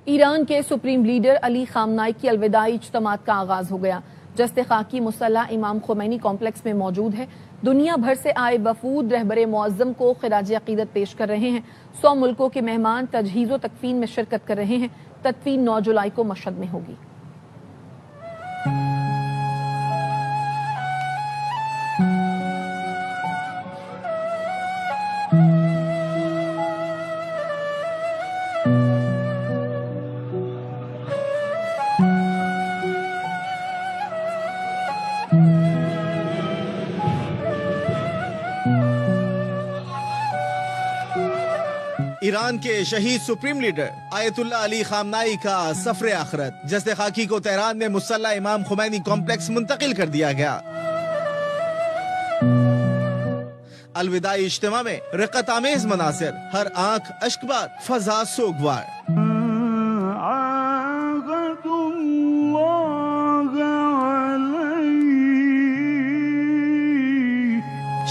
ایران کے supreme leader علی خامنائی کی الوداعی اجتماعات کا آغاز ہو گیا۔ جسد خاکی مصلی امام خمینی کمپلیکس میں موجود ہے۔ دنیا بھر سے آئے وفود رہبر معظم کو خراج عقیدت پیش کر رہے ہیں۔ 100 ملکوں کے مہمان تجہیز و تکفین میں شرکت کر رہے ہیں۔ تدفین 9 جولائی کو مشہد میں ہوگی۔ ایران کے شہید سپریم لیڈر آیت اللہ علی خامنائی کا سفر آخرت جسد خاکی کو تہران میں مصلی امام خمینی کمپلیکس منتقل کر دیا گیا۔ الوداعی اجتماع میں رقت آمیز مناظر، ہر آنکھ اشکبار، فضا سوگوار۔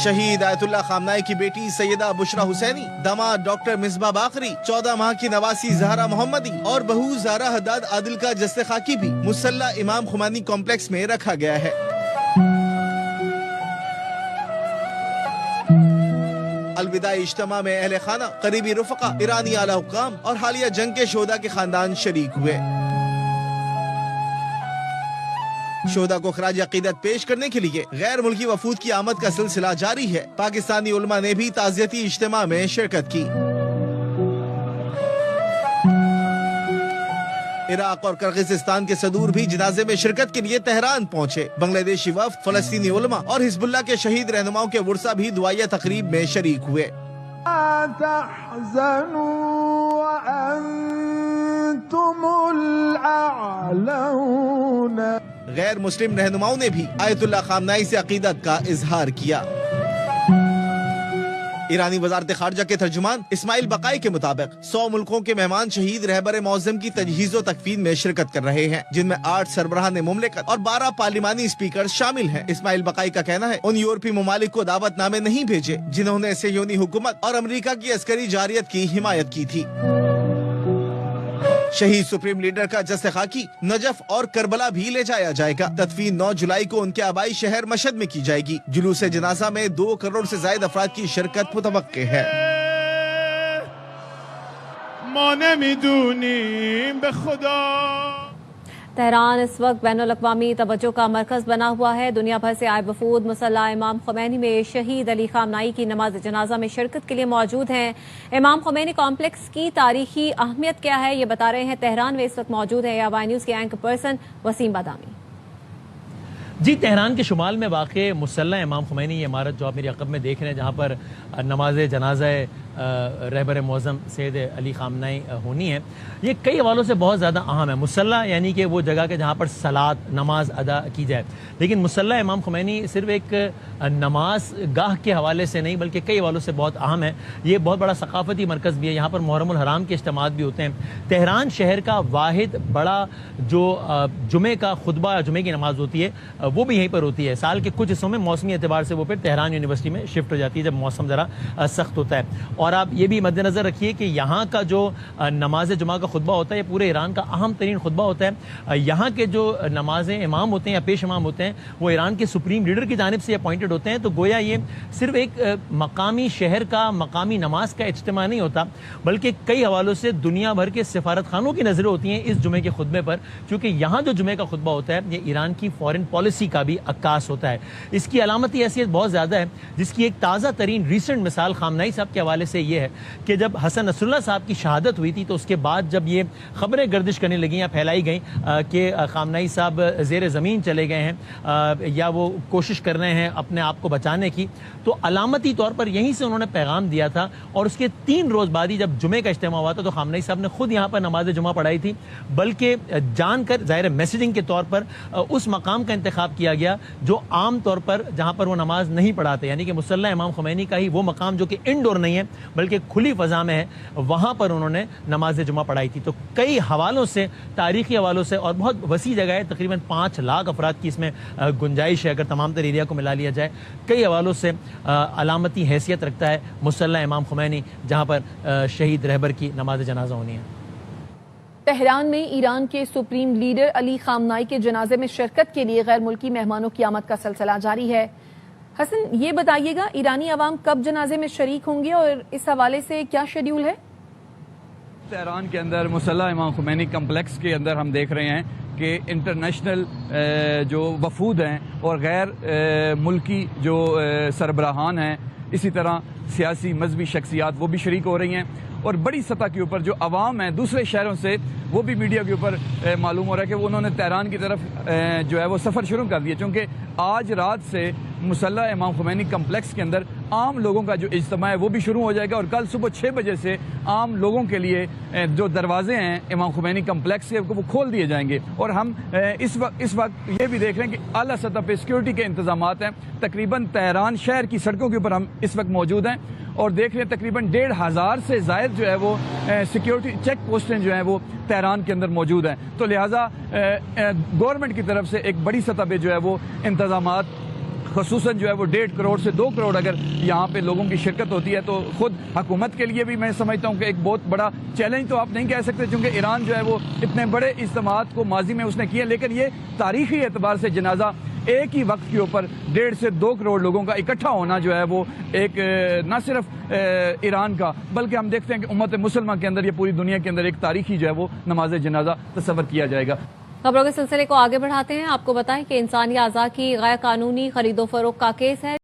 شہید آیت اللہ خامنائی کی بیٹی سیدہ بشرا حسینی، داماد ڈاکٹر مصباح باقری، 14 ماہ کی نواسی زہرا محمدی اور بہو زہرا حداد عادل کا جسد خاکی بھی مصلی امام خمینی کمپلیکس میں رکھا گیا ہے۔ الوداعی اجتماع میں اہل خانہ، قریبی رفقا، ایرانی اعلی حکام اور حالیہ جنگ کے شہداء کے خاندان شریک ہوئے۔ شہداء کو خراج عقیدت پیش کرنے کے لیے غیر ملکی وفود کی آمد کا سلسلہ جاری ہے۔ پاکستانی علماء نے بھی تعزیتی اجتماع میں شرکت کی۔ عراق اور کرغزستان کے صدور بھی جنازے میں شرکت کے لیے تہران پہنچے۔ بنگلہ دیشی وفد، فلسطینی علماء اور حزب اللہ کے شہید رہنماؤں کے ورثہ بھی دعائیہ تقریب میں شریک ہوئے۔ غیر مسلم رہنماؤں نے بھی آیت اللہ خامنائی سے عقیدت کا اظہار کیا۔ ایرانی وزارت خارجہ کے ترجمان اسماعیل بقائی کے مطابق 100 ملکوں کے مہمان شہید رہبر معظم کی تجہیز و تکفین میں شرکت کر رہے ہیں، جن میں 8 سربراہان مملکت اور 12 پارلیمانی اسپیکر شامل ہیں۔ اسماعیل بقائی کا کہنا ہے ان یورپی ممالک کو دعوت نامے نہیں بھیجے جنہوں نے صہیونی حکومت اور امریکہ کی عسکری جارحیت کی حمایت کی تھی۔ شہید سپریم لیڈر کا جسد خاکی نجف اور کربلا بھی لے جایا جائے گا۔ تدفین 9 جولائی کو ان کے آبائی شہر مشہد میں کی جائے گی۔ جلوس جنازہ میں 2 کروڑ سے زائد افراد کی شرکت متوقع ہے۔ ما نمیدونیم به خدا۔ تہران اس وقت بین الاقوامی توجہ کا مرکز بنا ہوا ہے۔ دنیا بھر سے آئے وفود مصلی امام خمینی میں شہید علی خامنائی کی نماز جنازہ میں شرکت کے لیے موجود ہیں۔ امام خمینی کمپلیکس کی تاریخی اہمیت کیا ہے، یہ بتا رہے ہیں تہران میں اس وقت موجود ہے ARY نیوز کے اینکر پرسن وسیم بادامی۔ جی، تہران کے شمال میں واقع مصلی امام خمینی یہ عمارت جو آپ میری عقب میں دیکھ رہے ہیں، جہاں پر نماز جنازہ رہبر معظم سید علی خامنائی ہونی ہے، یہ کئی حوالوں سے بہت زیادہ اہم ہے۔ مصلی یعنی کہ وہ جگہ کہ جہاں پر صلاۃ نماز ادا کی جائے، لیکن مصلی امام خمینی صرف ایک نماز گاہ کے حوالے سے نہیں بلکہ کئی حوالوں سے بہت اہم ہے۔ یہ بہت بڑا ثقافتی مرکز بھی ہے، یہاں پر محرم الحرام کے اجتماعات بھی ہوتے ہیں۔ تہران شہر کا واحد بڑا جو جمعے کا خطبہ، جمعے کی نماز ہوتی ہے، وہ بھی یہیں پر ہوتی ہے۔ سال کے کچھ حصوں میں موسمی اعتبار سے وہ پھر تہران یونیورسٹی میں شفٹ ہو جاتی ہے جب موسم ذرا سخت ہوتا ہے۔ اور آپ یہ بھی مد نظر رکھیے کہ یہاں کا جو نماز جمعہ کا خطبہ ہوتا ہے یہ پورے ایران کا اہم ترین خطبہ ہوتا ہے۔ یہاں کے جو نمازیں امام ہوتے ہیں یا پیش امام ہوتے ہیں وہ ایران کے سپریم لیڈر کی جانب سے اپوائنٹڈ ہوتے ہیں۔ تو گویا یہ صرف ایک مقامی شہر کا مقامی نماز کا اجتماع نہیں ہوتا بلکہ کئی حوالوں سے دنیا بھر کے سفارت خانوں کی نظریں ہوتی ہیں اس جمعے کے خطبے پر، کیونکہ یہاں جو جمعے کا خطبہ ہوتا ہے یہ ایران کی فارن پالیسی کا بھی عکاس ہوتا ہے۔ اس کی علامتی حیثیت بہت زیادہ ہے، جس کی ایک تازہ ترین ریسنٹ مثال خامنائی صاحب کے حوالے سے یہ ہے کہ جب حسن نصر اللہ صاحب کی شہادت ہوئی تھی تو اس کے بعد جب یہ خبریں گردش کرنے لگیں یا پھیلائی گئیں کہ خامنائی صاحب زیر زمین چلے گئے ہیں یا وہ کوشش کر رہے ہیں اپنے آپ کو بچانے کی، تو علامتی طور پر یہیں سے انہوں نے پیغام دیا تھا۔ اور اس کے 3 روز بعد ہی جب جمعے کا اجتماع ہوا تھا تو خامنائی صاحب نے خود یہاں پر نماز جمعہ پڑھائی تھی، بلکہ جان کر ظاہر میسیجنگ کے طور پر اس مقام کا انتخاب کیا گیا جو عام طور پر جہاں پر وہ نماز نہیں پڑھاتے، یعنی کہ مصلی امام خمینی کا ہی وہ مقام جو کہ انڈور نہیں ہے بلکہ کھلی فضا میں ہے، وہاں پر انہوں نے نماز جمعہ پڑھائی تھی۔ تو کئی حوالوں سے، تاریخی حوالوں سے، اور بہت وسیع جگہ ہے، تقریباً 5 لاکھ افراد کی اس میں گنجائش ہے اگر تمام تر ایریا کو ملا لیا جائے۔ کئی حوالوں سے علامتی حیثیت رکھتا ہے مصلی امام خمینی جہاں پر شہید رہبر کی نماز جنازہ ہونی ہے۔ تہران میں ایران کے سپریم لیڈر علی خامنائی کے جنازے میں شرکت کے لیے غیر ملکی مہمانوں کی آمد کا سلسلہ جاری ہے۔ حسن، یہ بتائیے گا ایرانی عوام کب جنازے میں شریک ہوں گے اور اس حوالے سے کیا شیڈیول ہے؟ تہران کے اندر مسلح امام خمینی کمپلیکس کے اندر ہم دیکھ رہے ہیں کہ انٹرنیشنل جو وفود ہیں اور غیر ملکی جو سربراہان ہیں، اسی طرح سیاسی مذہبی شخصیات وہ بھی شریک ہو رہی ہیں، اور بڑی سطح کے اوپر جو عوام ہیں دوسرے شہروں سے وہ بھی میڈیا کے اوپر معلوم ہو رہا ہے کہ انہوں نے تہران کی طرف جو ہے وہ سفر شروع کر دیا، چونکہ آج رات سے مسلح امام خمینی کمپلیکس کے اندر عام لوگوں کا جو اجتماع ہے وہ بھی شروع ہو جائے گا، اور کل صبح 6 بجے سے عام لوگوں کے لیے جو دروازے ہیں امام خمینی کمپلیکس کے وہ کھول دیے جائیں گے۔ اور ہم اس وقت یہ بھی دیکھ رہے ہیں کہ اعلیٰ سطح پہ سیکیورٹی کے انتظامات ہیں، تقریباً تہران شہر کی سڑکوں کے اوپر ہم اس وقت موجود ہیں اور دیکھ رہے ہیں تقریباً 1,500 سے زائد جو ہے وہ سیکیورٹی چیک پوسٹیں جو ہیں وہ تہران کے اندر موجود ہیں، تو لہٰذا گورنمنٹ کی طرف سے ایک بڑی سطح پہ جو ہے وہ انتظامات، خصوصاً جو ہے وہ 1.5 کروڑ سے 2 کروڑ اگر یہاں پہ لوگوں کی شرکت ہوتی ہے تو خود حکومت کے لیے بھی میں سمجھتا ہوں کہ ایک بہت بڑا چیلنج تو آپ نہیں کہہ سکتے، چونکہ ایران جو ہے وہ اتنے بڑے اجتماعات کو ماضی میں اس نے کیے، لیکن یہ تاریخی اعتبار سے جنازہ ایک ہی وقت کے اوپر 1.5 سے 2 کروڑ لوگوں کا اکٹھا ہونا جو ہے وہ ایک نہ صرف ایران کا بلکہ ہم دیکھتے ہیں کہ امت مسلمہ کے اندر، یہ پوری دنیا کے اندر ایک تاریخی جو ہے وہ نماز جنازہ تصور کیا جائے گا۔ خبروں کے سلسلے کو آگے بڑھاتے ہیں، آپ کو بتائیں کہ انسانی اعضاء کی غیر قانونی خرید و فروخت کا کیس ہے